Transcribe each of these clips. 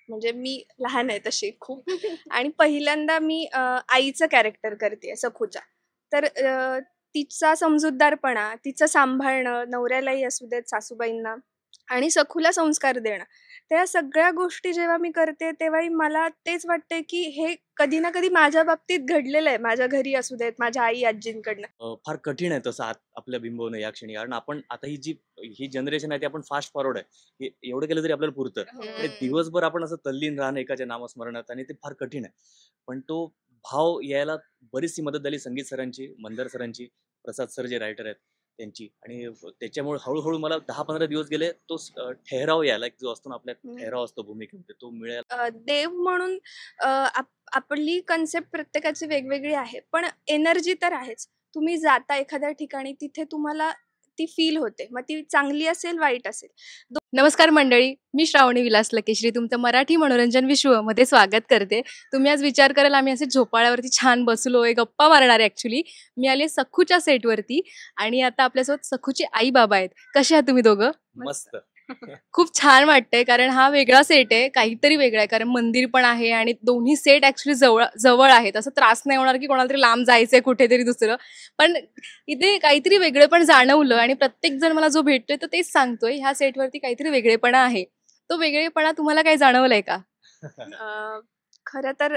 म्हणजे मी लहान आहे तशी खूप आणि पहिल्यांदा मी आईचं कॅरेक्टर करते सखूच्या. तर तिचा समजूतदारपणा, तिचं सांभाळणं, नवऱ्यालाही असू देत, सासूबाईंना आणि सखूला संस्कार देणं. त्या सगळ्या गोष्टी जेव्हा मी करते, तेव्हाही मला तेच वाटतंय, की हे कधी ना कधी माझ्या बाबतीत घडलेलं आहे. माझ्या घरी असू देत, माझ्या आई-आजींकडनं. फार कठीण आहे तसं आपल्या बिंबवणं या क्षणी. कारण आपण आता ही जनरेशन आहे ती आपण फास्ट फॉरवर्ड आहे. हे एवढं केलं तरी आपल्याला पुरतं. आणि दिवसभर आपण असं तल्लीन राहणं एकाच्या नामस्मरणात आणि ते फार कठीण आहे. पण तो भाव यायला बरीचशी मदत झाली संगीत सरांची, मंदार सरांची, प्रसाद सर जे रायटर आहेत त्यांची आणि त्याच्यामुळे हळू मला 10-15 दिवस गेले तो ठहराव यायला एक जो असतो ना आपल्या ठहराव असतो भूमिकेमध्ये तो मिळायला. देव म्हणून आपली कन्सेप्ट प्रत्येकाची वेगवेगळी आहे. पण एनर्जी तर आहेच. तुम्ही जाता एखाद्या ठिकाणी तिथे तुम्हाला ती फील होते. मग ती चांगली असेल, वाईट असेल. नमस्कार मंडळी, मी श्रावणी विलास लकेश्री तुमचं मराठी मनोरंजन विश्वमध्ये स्वागत करते. तुम्ही आज विचार कराल आम्ही असे झोपाळ्यावरती छान बसलोय, गप्पा मारणार आहे. ॲक्च्युली मी आले सखूच्या सेटवरती आणि आता आपल्यासोबत सखूचे आई बाबा आहेत. कसे आहात तुम्ही दोघं? मस्त. खूप छान वाटतंय कारण हा वेगळा सेट आहे, काहीतरी वेगळा आहे. कारण मंदिर पण आहे आणि दोन्ही सेट ॲक्च्युली जवळ जवळ आहेत. असं त्रास नाही होणार की कोणाला तरी लांब जायचंय कुठेतरी दुसरं. पण इथे काहीतरी वेगळेपण जाणवलं आणि प्रत्येक जण मला जो भेटतोय तो तेच सांगतोय ह्या सेटवरती काहीतरी वेगळेपणा आहे. तो वेगळेपणा तुम्हाला काही जाणवलंय का? खरं तर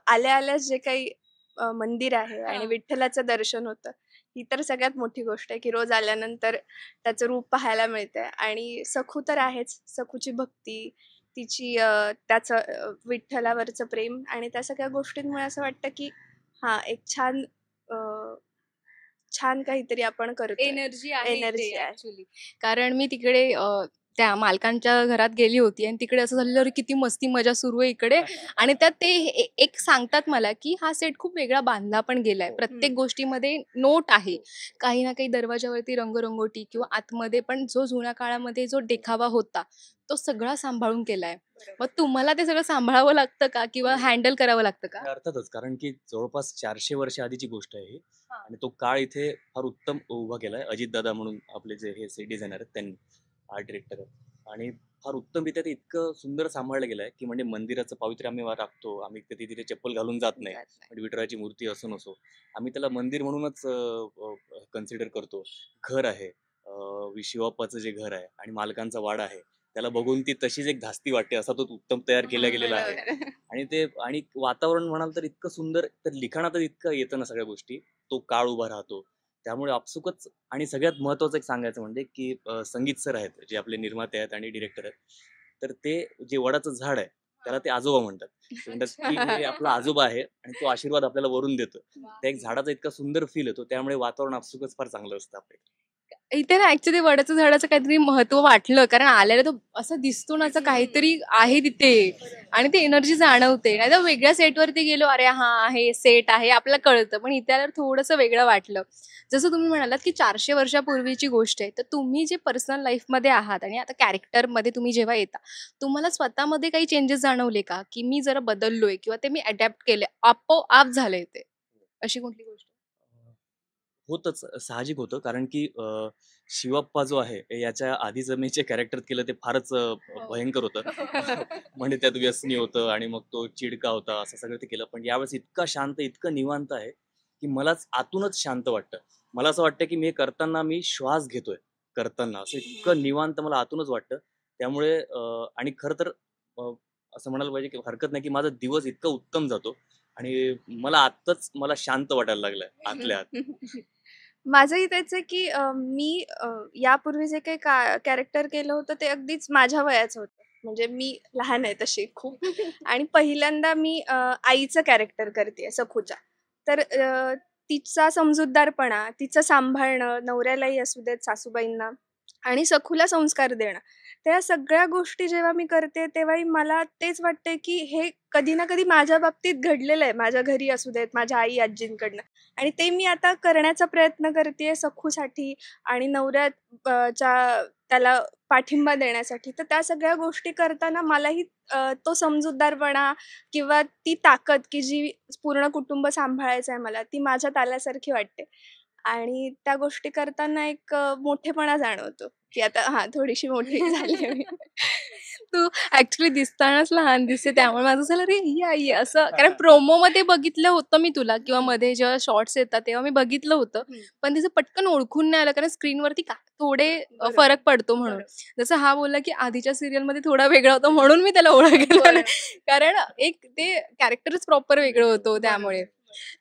आल्या-आल्याच जे काही मंदिर आहे आणि विठ्ठलाचं दर्शन होतं. ही तर सगळ्यात मोठी गोष्ट आहे, की रोज आल्यानंतर त्याचं रूप पाहायला मिळतंय आणि सखू तर आहेच. सखूची भक्ती, तिची त्याचं विठ्ठलावरचं प्रेम आणि त्या सगळ्या गोष्टींमुळे असं वाटतं, की हां, एक छान अ, छान काहीतरी आपण करतोय. एनर्जी आहे एनर्जी आहे. ऍक्च्युली. कारण मी तिकडे त्या मालकांच्या घरात गेली होती आणि तिकडे असं झालेलं अरे किती मस्ती मजा सुरू आहे इकडे. आणि त्यात ते एक सांगतात मला की हा सेट खूप वेगळा बांधला पण गेलाय. प्रत्येक गोष्टीमध्ये नोट आहे. काही ना काही दरवाजावरती रंगरंगोटी किंवा आतमध्ये पण जो जुन्या काळामध्ये जो देखावा होता तो सगळा सांभाळून केलाय. मग तुम्हाला ते सगळं सांभाळावं लागतं का किंवा हँडल करावं लागतं का? अर्थातच कारण की जवळपास 400 वर्ष आधीची गोष्ट आहे ही आणि तो काळ इथे फार उत्तम उभा केलाय अजित दादा म्हणून आपले जे हे सेट डिझायनर आहेत त्यांनी आर्ट डिरेक्टर आहेत आणि फार उत्तम ते इतकं सुंदर सांभाळलं गेलंय की म्हणजे मंदिराचं पावित्र्य आम्ही राखतो आम्ही कधी तिथे चप्पल घालून जात नाही म्हणजे विठराची मूर्ती असो नसो आम्ही त्याला मंदिर म्हणूनच कन्सिडर करतो. घर आहे शिवाप्पाचं जे घर आहे आणि मालकांचा वाडा आहे त्याला बघून ती तशीच एक धास्ती वाटते असा तो उत्तम तयार केला गेलेला आहे. आणि वातावरण म्हणाल तर इतकं सुंदर तर लिखाणातच इतकं येतं ना सगळ्या गोष्टी तो काळ उभा राहतो त्यामुळे आपसुकच आणि सगळ्यात महत्वाचं एक सांगायचं म्हणजे की संगीत सर आहेत जे आपले निर्माते आहेत आणि डिरेक्टर आहेत तर ते जे वडाचं झाड आहे त्याला ते आजोबा म्हणतात. ते म्हणतात की हे आपला आजोबा आहे आणि तो आशीर्वाद आपल्याला वरून देतो. त्या एक झाडाचा इतका सुंदर फील येतो त्यामुळे वातावरण आपसुकच फार चांगलं असतं आपल्याकडे. इथे ना ऍक्च्युली वडाचं झाडाचं काहीतरी महत्व वाटलं कारण आल्याला तो असं दिसतो ना असं काहीतरी आहे तिथे आणि ते एनर्जी जाणवते. नाही तर वेगळ्या सेटवरती गेलो अरे हा आहे सेट आहे आपल्याला कळतं पण इथे आल्यावर थोडंसं वेगळं वाटलं. जसं तुम्ही म्हणालात की 400 वर्षापूर्वीची गोष्ट आहे तर तुम्ही जे पर्सनल लाईफमध्ये आहात आणि आता कॅरेक्टरमध्ये तुम्ही जेव्हा येता तुम्हाला स्वतःमध्ये काही चेंजेस जाणवले का की मी जरा बदललोय किंवा ते मी अडॅप्ट केले आपोआप झालंय ते अशी कोणती गोष्ट? होतच साहजिक होतं कारण की शिवप्पा जो आहे याच्या आधी जर मी जे कॅरेक्टर केलं ते फारच भयंकर होतं. म्हणजे त्यात व्यसनी होतं आणि मग तो चिडका होता असं सगळं ते केलं पण यावेळेस इतका शांत इतकं निवांत आहे की मलाच आतूनच शांत वाटतं. मला असं वाटतं की मी करताना मी श्वास घेतोय करताना असं इतकं निवांत मला आतूनच वाटतं. त्यामुळे आणि खरं तर अ, असं म्हणायला पाहिजे की हरकत नाही की माझा दिवस इतका उत्तम जातो आणि मला आत्ताच मला शांत वाटायला लागलंय आतल्या आत. माझंही तेच आहे, की मी यापूर्वी जे काही कॅरेक्टर केलं होतं ते अगदीच माझ्या वयाचं होतं. म्हणजे मी लहान आहे तशी खूप आणि पहिल्यांदा मी आईचं कॅरेक्टर करतेय सखूच्या. तर तिचा समजूतदारपणा, तिचं सांभाळणं, नवऱ्यालाही असू देत, सासूबाईंना आणि सखूला संस्कार देणं. त्या सगळ्या गोष्टी जेव्हा मी करते तेव्हाही मला तेच वाटतंय, की हे कधी ना कधी माझ्या बाबतीत घडलेलं आहे. माझ्या घरी असू देत, माझ्या आई-आजींकडनं. आणि ते मी आता करण्याचा प्रयत्न करतेय सखूसाठी आणि च्या त्याला पाठिंबा देण्यासाठी. तर त्या सगळ्या गोष्टी करताना मलाही तो समजूतदारपणा किंवा ती ताकद की जी पूर्ण कुटुंब सांभाळायचं आहे मला, ती माझ्यात आल्यासारखी वाटते. आणि त्या गोष्टी करताना एक मोठेपणा जाणवतो, की आता हां, थोडीशी मोठी झाली आहे मी. तू ऍक्च्युली दिसतानाच लहान दिसते, त्यामुळे माझं झालं रे ही आई आहे असं. कारण प्रोमो मध्ये बघितलं होतं मी तुला, किंवा मध्ये जेव्हा शॉर्ट्स येतात तेव्हा मी बघितलं होतं, पण तिचं पटकन ओळखून नाही आलं कारण स्क्रीनवरती थोडे फरक पडतो म्हणून. जसं हा बोलला की आधीच्या सिरियल मध्ये थोडा वेगळा होता म्हणून मी त्याला ओळखलं नाही, कारण एक ते कॅरेक्टरच प्रॉपर वेगळं होतं त्यामुळे.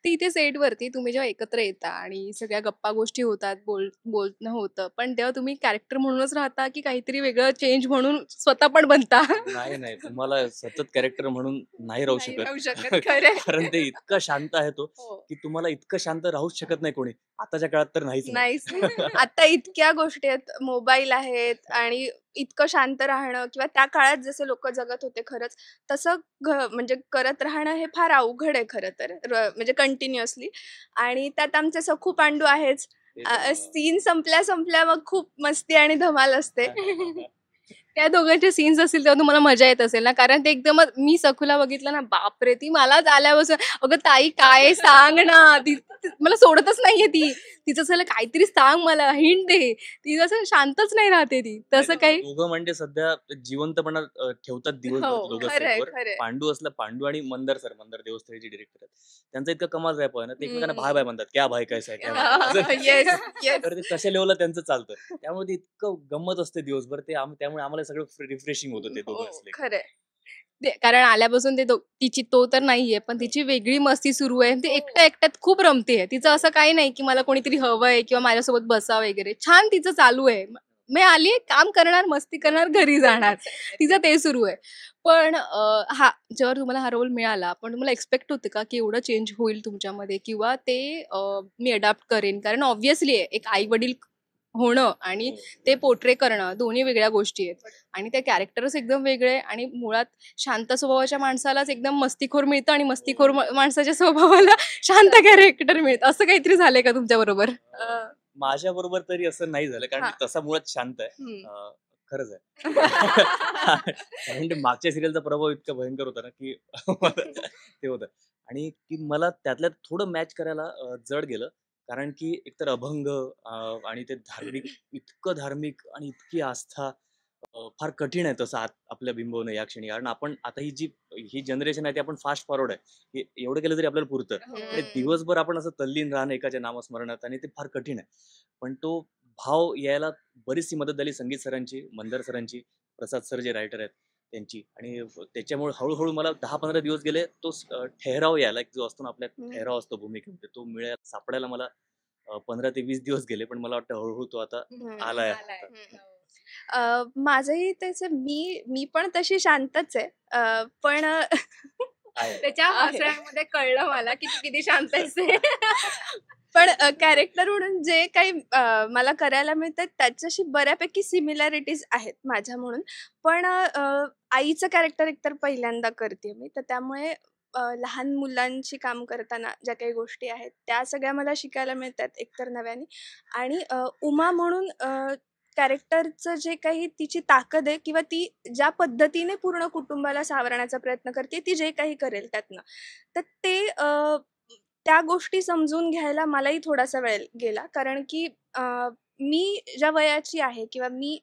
ते इथे सेटवरती तुम्ही जेव्हा एकत्र येता आणि सगळ्या गप्पा गोष्टी होतात, बोलणं होतं, पण तेव्हा तुम्ही कॅरेक्टर म्हणूनच राहता की काहीतरी वेगळं चेंज म्हणून स्वतः पण बनता? नाही नाही, तुम्हाला सतत कॅरेक्टर म्हणून नाही राहू नाही शकत. राहू शकत, खरंय. कारण ते इतकं शांत आहे तो हो. की तुम्हाला इतकं शांत राहूच शकत नाही कोणी. आताच्या काळात तर नाहीच नाही. नाहीच. आता इतक्या गोष्टी आहेत, मोबाईल आहेत आणि इतकं शांत राहणं किंवा त्या काळात जसे लोक जगत होते खरंच तसं म्हणजे करत राहणं हे फार अवघड आहे खरं तर म्हणजे कंटिन्युअसली. आणि त्यात आमचे सखू पांडू आहेच. ते तर- सीन संपल्या मग खूप मस्ती आणि धमाल असते. त्या दोघांचे सीन्स असतील तेव्हा तुम्हाला मजा येत असेल ना, कारण ते एकदम मी सखूला बघितलं ना, बापरे, ती मलाच आल्यापासून अगं ताई काय सांग ना, मला सोडतच नाहीये ती. तिचं असं काहीतरी सांग, मला हिंट दे. ती असं शांतच नाही राहते ती. तसं काही दोघं म्हणजे सध्या जिवंतपणा ठेवतात दिवसभर हो, दोघं खरंय सेटवर. खरंय. पांडू असला, पांडू आणि मंदार सर, मंदार देवस्थळेचे डिरेक्टर आहेत, त्यांचा इतका कमाल रॅप आहे ना, ते एकमेकांना भाय भाय म्हणतात, क्या भाई कैसा है, क्या भाई असं. Yes yes. तर ते तशा लेवलला त्यांचं चालतं, त्यामुळे ते इतकं गंमत असते दिवसभर ते त्यामुळे आम्हाला सगळं रिफ्रेशिंग होतं ते दोघं असले की. खरंय. कारण आल्यापासून तिची तो तर नाहीये, पण तिची वेगळी मस्ती सुरू आहे. ती एकट्या एकट्यात खूप रमते. तिचं असं काही नाही की मला कोणीतरी हवंय किंवा माझ्यासोबत बसा वगैरे. छान तिचं चालू आहे. मी आलीये, काम करणार, मस्ती करणार, घरी जाणार. तिचं ते सुरू आहे. पण हा जेव्हा तुम्हाला हा रोल मिळाला, पण तुम्हाला एक्सपेक्ट होते का की एवढं चेंज होईल तुमच्यामध्ये, किंवा ते मी अडॅप्ट करेन? कारण ऑब्व्हियसली एक आई वडील होणं आणि ते पोर्ट्रे करणं दोन्ही वेगळ्या गोष्टी आहेत. आणि ते कॅरेक्टरच एकदम वेगळे, आणि मुळात शांत स्वभावाच्या माणसालाच एकदम मस्तीखोर मिळतं आणि मस्तीखोर माणसाच्या स्वभावाला शांत कॅरेक्टर मिळतं. असं काहीतरी झालंय का तुमच्या बरोबर? माझ्या बरोबर तरी असं नाही झालं, कारण हा. मी तसा मुळात शांत आहे. हम्म. खरंच आहे. कारण ते मागच्या सिरियलचा प्रभाव इतका भयंकर होता ना की ते होतं. आणि की मला त्यातल्या थोडं मॅच करायला जड गेलं, कारण की एकतर अभंग आणि ते धार्मिक, इतकं धार्मिक आणि इतकी आस्था फार कठीण आहे तसं आपल्या बिंबवणं या क्षणी. कारण आपण आता ही जनरेशन आहे ती आपण फास्ट फॉरवर्ड आहे, की एवढं केलं तरी आपल्याला पुरतं. आणि दिवसभर आपण असं तल्लीन राहणं एकाच्या नामस्मरणात, आणि ते फार कठीण आहे. पण तो भाव यायला बरीचशी मदत झाली संगीत सरांची, मंदार सरांची, प्रसाद सर जे रायटर आहेत त्यांची. आणि त्याच्यामुळे हळूहळू मला 10-15 दिवस गेले तो ठहराव यायला, जो असतो ना आपल्या ठहराव असतो भूमिकेमध्ये, तो सापडायला मला 15 ते 20 दिवस गेले. पण मला वाटतं हळूहळू तो आता आलाय आता. माझंही त्याचं मी पण तशी शांतच आहे. पण आहे. त्याच्या हसण्यामध्ये कळलं मला की तू किती शांत आहेस ते. पण कॅरेक्टर म्हणून जे काही मला करायला मिळतात त्याच्याशी बऱ्यापैकी सिमिलॅरिटीज आहेत माझ्या म्हणून. पण आईचं कॅरेक्टर एकतर पहिल्यांदा करते मी, तर त्यामुळे लहान मुलांशी काम करताना ज्या काही गोष्टी आहेत त्या सगळ्या मला शिकायला मिळतात एकतर नव्याने. आणि उमा म्हणून कॅरेक्टरचं जे काही तिची ताकद आहे किंवा ती ज्या पद्धतीने पूर्ण कुटुंबाला सावरण्याचा प्रयत्न करते, ती जे काही करेल त्यातनं, तर ते त्या गोष्टी समजून घ्यायला मलाही थोडासा वेळ गेला. कारण की मी ज्या वयाची आहे किंवा मी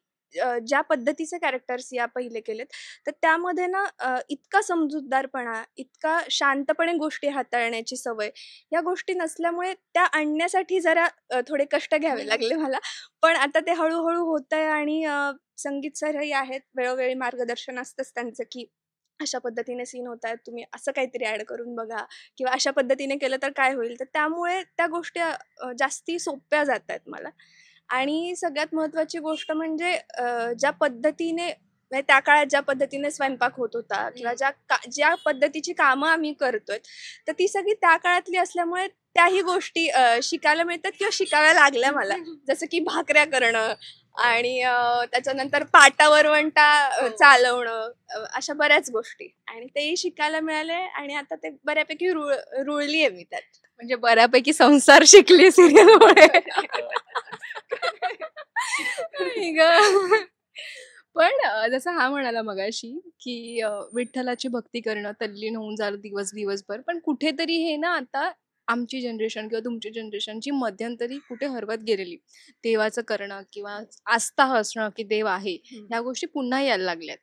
ज्या पद्धतीचे कॅरेक्टर्स या पहिले केलेत, तर त्यामध्ये ना इतका समजूतदारपणा, इतका शांतपणे गोष्टी हाताळण्याची सवय, या गोष्टी नसल्यामुळे त्या आणण्यासाठी जरा थोडे कष्ट घ्यावे लागले मला. पण आता ते हळू-हळू होतंय. आणि संगीत सरही आहेत, वेळोवेळी मार्गदर्शन असतंच त्यांचं, की अशा पद्धतीने सीन होतायत, तुम्ही असं काहीतरी ॲड करून बघा किंवा अशा पद्धतीने केलं तर काय होईल. तर त्यामुळे त्या गोष्टी जास्ती सोप्या जातायत मला. आणि सगळ्यात महत्त्वाची गोष्ट म्हणजे ज्या पद्धतीने म्हणजे त्या काळात ज्या पद्धतीने स्वयंपाक होत होता किंवा ज्या पद्धतीची कामं आम्ही करतोय, तर ती सगळी त्या काळातली असल्यामुळे त्याही गोष्टी शिकायला मिळतात किंवा शिकाव्या लागल्या मला. जसं की भाकऱ्या करणं आणि त्याच्यानंतर पाटा वरवंटा चालवणं, अशा बऱ्याच गोष्टी, आणि तेही शिकायला मिळाले. आणि आता ते बऱ्यापैकी रुळली आहे मी त्यात. म्हणजे बऱ्यापैकी संसार शिकली सिरियलमुळे. आई गं. पण जसं हा म्हणाला मगाशी की विठ्ठलाची भक्ती करणं, तल्लीन होऊन झालं दिवसभर, पण कुठेतरी हे ना आता आमची जनरेशन किंवा तुमची जनरेशनची मध्यंतरी कुठे हरवत गेलेली. देवाचं करणं किंवा आस्था असणं की देव आहे, ह्या गोष्टी पुन्हा यायला लागल्यात.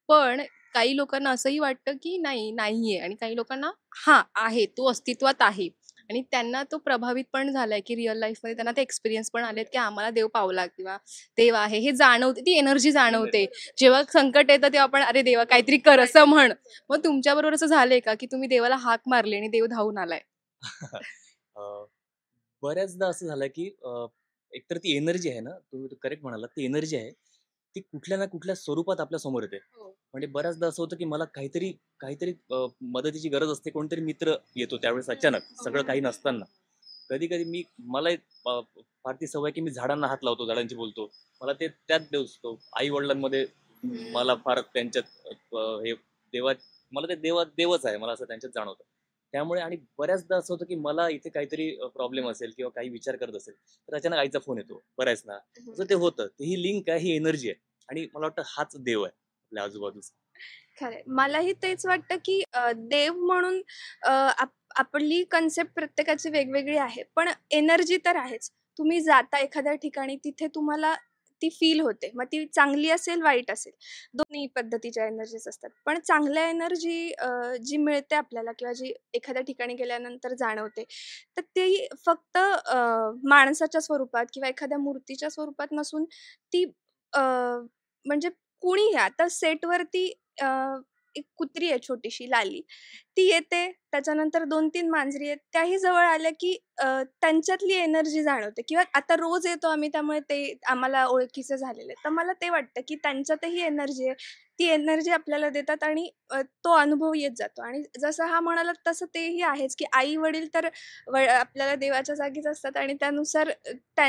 पण काही लोकांना असंही वाटतं की नाही नाहीये, आणि काही लोकांना हा आहे, तो अस्तित्वात आहे. आणि त्यांना तो प्रभावित पण झालाय की रिअल लाईफमध्ये त्यांना ते एक्सपिरियन्स पण आलेत की आम्हाला देव पावला किंवा देव आहे हे जाणवते, ती एनर्जी जाणवते. जेव्हा संकट येतं तेव्हा आपण अरे देवा काहीतरी कर असं म्हण. मग तुमच्याबरोबर असं झालंय का की तुम्ही देवाला हाक मारली आणि देव धावून आलाय? अ, बऱ्याचदा असं झालं की एकतर ती एनर्जी आहे ना, तुम्ही करेक्ट म्हणालात, ती एनर्जी आहे. ती कुठल्या ना कुठल्या स्वरूपात आपल्या समोर येते. हो. म्हणजे बऱ्याचदा असं होतं की मला काहीतरी काहीतरी मदतीची गरज असते. कोणतरी मित्र येतो त्यावेळेस अचानक, सगळं काही नसताना. कधी-कधी मला एक फार ती सवय की मी झाडांना हात लावतो, झाडांशी बोलतो. मला ते त्यात देव दिसतो. आई-वडिलांमध्ये मला फार त्यांच्यात हे देवा मला ते देवच आहे. मला असं त्यांच्यात जाणवतं. त्यामुळे आणि बऱ्याचदा असं होतं की मला इथे काहीतरी प्रॉब्लेम असेल किंवा काही विचार करत असेल, तर अचानक आईचा फोन येतो बऱ्याचदा. असं ते होतं. तर ही लिंक आहे, ही एनर्जी आहे आणि मला वाटतं हाच देव आहे आपल्या आजूबाजूचा. खरंय. मलाही तेच वाटतं, की देव म्हणून आपली कन्सेप्ट प्रत्येकाची वेगवेगळी आहे. पण एनर्जी तर आहेच. तुम्ही जाता एखाद्या ठिकाणी तिथे तुम्हाला ती फील होते. मग ती चांगली असेल, वाईट असेल. दोन्ही पद्धतीच्या एनर्जीज असतात. पण चांगल्या एनर्जी जी मिळते आपल्याला किंवा जी एखाद्या ठिकाणी गेल्यानंतर जाणवते, तर ती फक्त माणसाच्या स्वरूपात किंवा एखाद्या मूर्तीच्या स्वरूपात नसून ती म्हणजे कुणीही आता सेटवरती अ, एक कुत्री आहे छोटीशी लाली. ती येते, त्याच्यानंतर 2-3 मांजरी आहेत. त्याही जवळ आल्या की त्यांच्यातली एनर्जी जाणवते किंवा आता रोज येतो आम्ही त्यामुळे ते आम्हाला ओळखीचे झालेले आहेत. तर मला ते वाटतं की त्यांच्यातही एनर्जी आहे. ती एनर्जी आपल्याला देतात आणि तो अनुभव येत जातो आणि जसं हा म्हणालात तसं तेही आहेच की आई-वडील तर आपल्याला देवाच्या जागीच असतात आणि त्यानुसार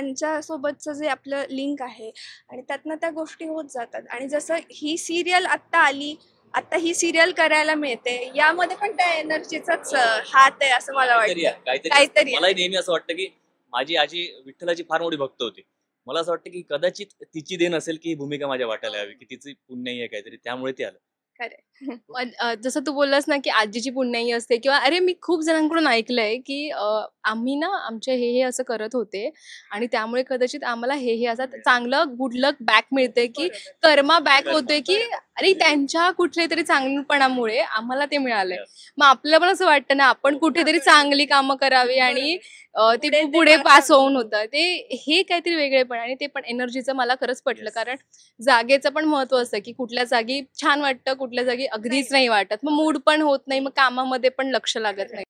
त्यांच्यासोबतचं जे आपलं लिंक आहे आणि त्यातनं त्या गोष्टी होत जातात आणि जसं ही सीरियल आत्ता आली, आता ही सीरियल करायला मिळते, यामध्ये पण त्या एनर्जीचाच हात आहे असं मला काहीतरी वाटतं. आहे, काहीतरी असतं. काहीतरी मलाही आहे. नेहमी असं वाटतं की माझी आजी विठ्ठलाची फार मोठी भक्त होती. मला असं वाटतं की कदाचित तिची देण असेल की ही भूमिका माझ्या वाट्याला यावी, की तिची पुण्याई आहे काहीतरी त्यामुळे ते आलं. खरंय. पण जसं तू बोललास ना, की आजीची पुण्याई असते किंवा अरे मी खूप जणांकडून ऐकलंय, की आम्ही ना आमचे हे असं करत होते आणि त्यामुळे कदाचित आम्हाला हे असं चांगलं गुड लक बॅक मिळते, की कर्मा बॅक होतोय, की अरे त्यांच्या कुठल्यातरी चांगुलपणामुळे आम्हाला ते मिळालंय. मग आपल्याला पण असं वाटतं ना, आपण कुठेतरी चांगली कामं करावी आणि ते पुढे ते पुढे pass पास on होऊन होतं. ते हे काहीतरी वेगळेपण आणि ते पण एनर्जीचं मला खरंच पटलं. Yes. कारण जागेचं पण महत्त्व असतं, की कुठल्या जागी छान वाटतं, कुठल्या जागी अगदीच नाही वाटत. मग मूड पण होत नाही, मग कामामध्ये पण लक्ष लागत नाही.